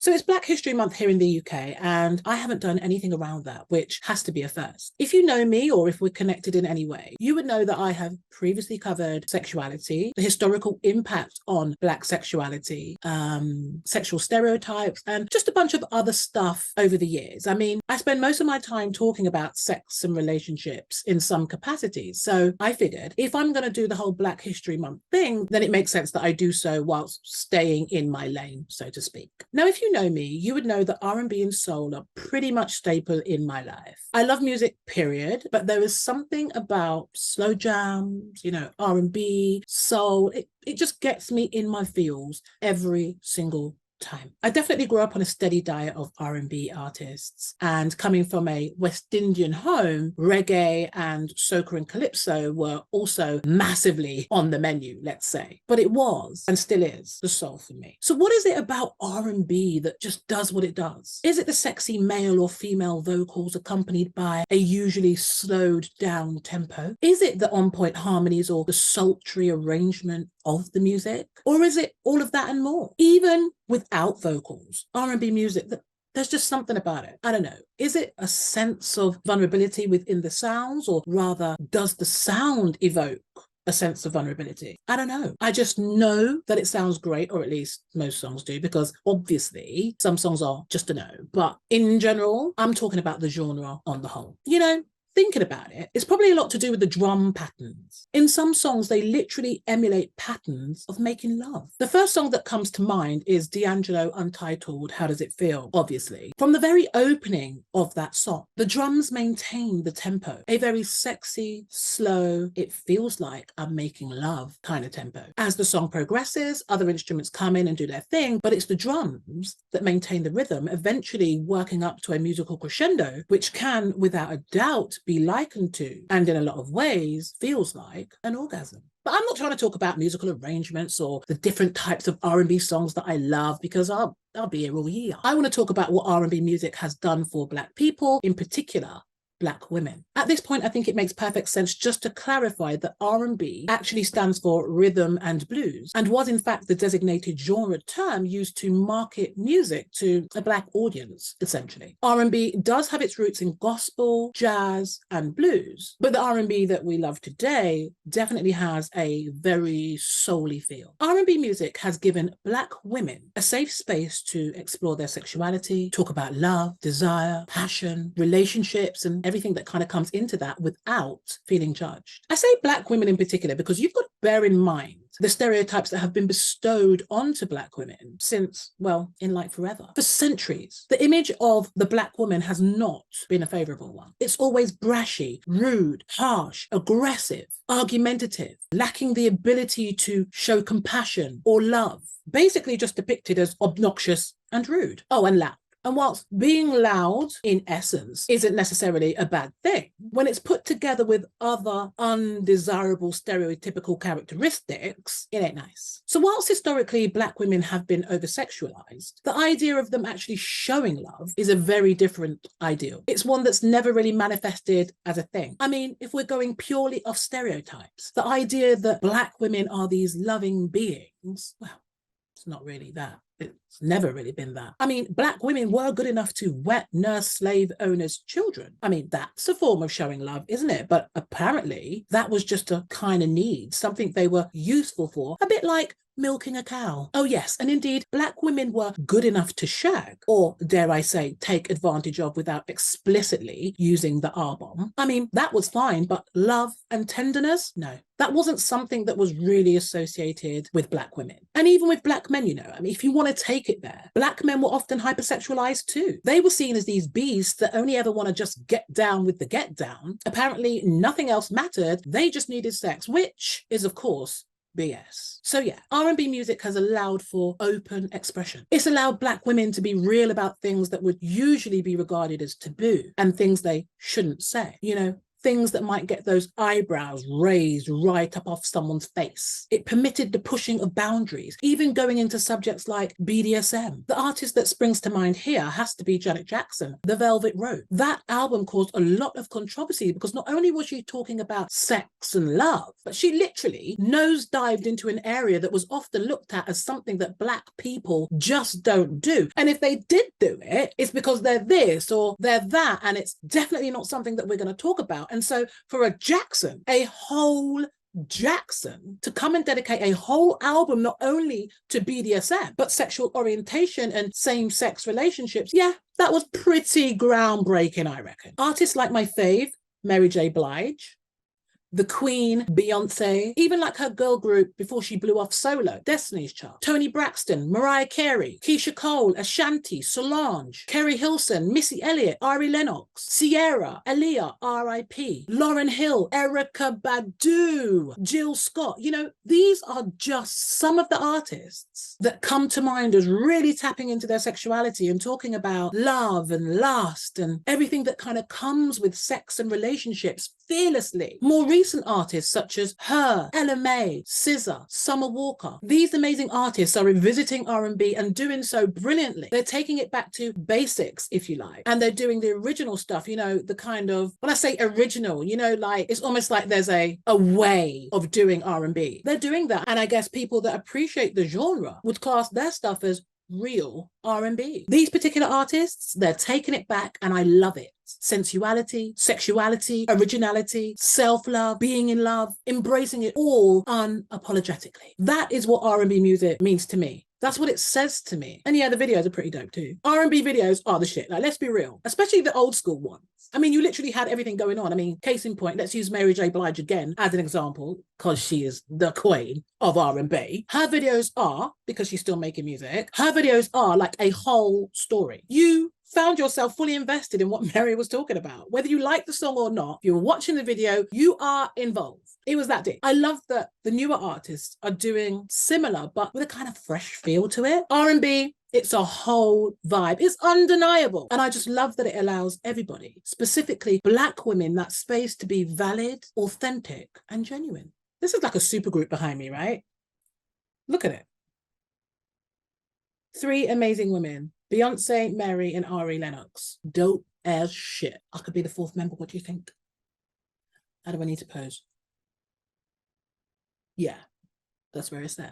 So it's Black History Month here in the UK, and I haven't done anything around that, which has to be a first. If you know me or if we're connected in any way, you would know that I have previously covered sexuality, the historical impact on Black sexuality, sexual stereotypes, and just a bunch of other stuff over the years. I mean, I spend most of my time talking about sex and relationships in some capacities. So I figured if I'm going to do the whole Black History Month thing, then it makes sense that I do so whilst staying in my lane, so to speak. Now, if you know me, you would know that R&B and soul are pretty much staple in my life. I love music, period, but there is something about slow jams, R&B, soul. It just gets me in my feels every single time. I definitely grew up on a steady diet of R&B artists, and coming from a West Indian home, reggae and soca and calypso were also massively on the menu, let's say. But it was, and still is, the soul for me. So what is it about R&B that just does what it does? Is it the sexy male or female vocals accompanied by a usually slowed down tempo? Is it the on-point harmonies or the sultry arrangement of the music? Or is it all of that and more? Even without vocals, R&B music, there's just something about it. I don't know. Is it a sense of vulnerability within the sounds, or rather, does the sound evoke a sense of vulnerability? I don't know. I just know that it sounds great, or at least most songs do, because obviously some songs are just a no. But in general, I'm talking about the genre on the whole. Thinking about it, it's probably a lot to do with the drum patterns. In some songs, they literally emulate patterns of making love. The first song that comes to mind is D'Angelo Untitled, How Does It Feel? Obviously. From the very opening of that song, the drums maintain the tempo, a very sexy, slow, it feels like I'm making love kind of tempo. As the song progresses, other instruments come in and do their thing, but it's the drums that maintain the rhythm, eventually working up to a musical crescendo, which can, without a doubt, be likened to, and in a lot of ways, feels like an orgasm. But I'm not trying to talk about musical arrangements or the different types of R&B songs that I love, because I'll be here all year. I want to talk about what R&B music has done for Black people, in particular, Black women. At this point, I think it makes perfect sense just to clarify that R&B actually stands for rhythm and blues, and was in fact the designated genre term used to market music to a Black audience, essentially. R&B does have its roots in gospel, jazz, and blues, but the R&B that we love today definitely has a very soul-y feel. R&B music has given Black women a safe space to explore their sexuality, talk about love, desire, passion, relationships, and everything that kind of comes into that without feeling judged. I say Black women in particular because you've got to bear in mind the stereotypes that have been bestowed onto Black women since, well, in like forever. For centuries, the image of the Black woman has not been a favorable one. It's always brashy, rude, harsh, aggressive, argumentative, lacking the ability to show compassion or love, basically just depicted as obnoxious and rude. Oh, and loud. And whilst being loud, in essence, isn't necessarily a bad thing, when it's put together with other undesirable stereotypical characteristics, it ain't nice. So whilst historically Black women have been over-sexualized, the idea of them actually showing love is a very different ideal. It's one that's never really manifested as a thing. I mean, if we're going purely off stereotypes, the idea that Black women are these loving beings, well, it's not really that. It's never really been that. I mean, Black women were good enough to wet nurse slave owners' children. I mean, that's a form of showing love, isn't it? But apparently that was just a kind of need, something they were useful for, a bit like milking a cow. Oh yes, and indeed, Black women were good enough to shag, or dare I say, take advantage of without explicitly using the R-bomb. I mean, that was fine, but love and tenderness? No. That wasn't something that was really associated with Black women. And even with Black men, I mean, if you want to take it there, Black men were often hypersexualized too. They were seen as these beasts that only ever want to just get down with the get down. Apparently, nothing else mattered. They just needed sex, which is, of course, BS. So yeah, R&B music has allowed for open expression. It's allowed Black women to be real about things that would usually be regarded as taboo and things they shouldn't say. things that might get those eyebrows raised right up off someone's face. It permitted the pushing of boundaries, even going into subjects like BDSM. The artist that springs to mind here has to be Janet Jackson, The Velvet Rope. That album caused a lot of controversy because not only was she talking about sex and love, but she literally nosedived into an area that was often looked at as something that Black people just don't do. And if they did do it, it's because they're this or they're that, and it's definitely not something that we're going to talk about. And so for a Jackson, a whole Jackson to come and dedicate a whole album not only to BDSM but sexual orientation and same-sex relationships, yeah, that was pretty groundbreaking, I reckon. Artists like my fave, Mary J. Blige, the Queen, Beyonce, even like her girl group before she blew off solo, Destiny's Child, Toni Braxton, Mariah Carey, Keisha Cole, Ashanti, Solange, Kerry Hilson, Missy Elliott, Ari Lennox, Ciara, Aaliyah, R.I.P., Lauryn Hill, Erykah Badu, Jill Scott. You know, these are just some of the artists that come to mind as really tapping into their sexuality and talking about love and lust and everything that kind of comes with sex and relationships fearlessly. More recent artists such as Her, Ella Mai, SZA, Summer Walker. These amazing artists are revisiting R&B and doing so brilliantly. They're taking it back to basics, if you like, and they're doing the original stuff, you know, the kind of, when I say original, you know, like it's almost like there's a way of doing R&B. They're doing that, and I guess people that appreciate the genre would class their stuff as real R&B. These particular artists, they're taking it back, and I love it. Sensuality, sexuality, originality, self-love, being in love, embracing it all unapologetically. That is what R&B music means to me. That's what it says to me. And yeah, the videos are pretty dope too. R&B videos are the shit. Like, let's be real, especially the old school ones. I mean, you literally had everything going on. I mean, case in point, let's use Mary J. Blige again as an example, because she is the queen of R&B. Her videos are, because she's still making music, her videos are like a whole story. You found yourself fully invested in what Mary was talking about. Whether you like the song or not, if you were watching the video, you are involved. It was that deep. I love that the newer artists are doing similar, but with a kind of fresh feel to it. R&B, it's a whole vibe. It's undeniable. And I just love that it allows everybody, specifically Black women, that space to be valid, authentic, and genuine. This is like a supergroup behind me, right? Look at it. 3 amazing women. Beyonce, Mary, and Ari Lennox. Dope as shit. I could be the 4th member. What do you think? How do I need to pose? Yeah, that's where it's at.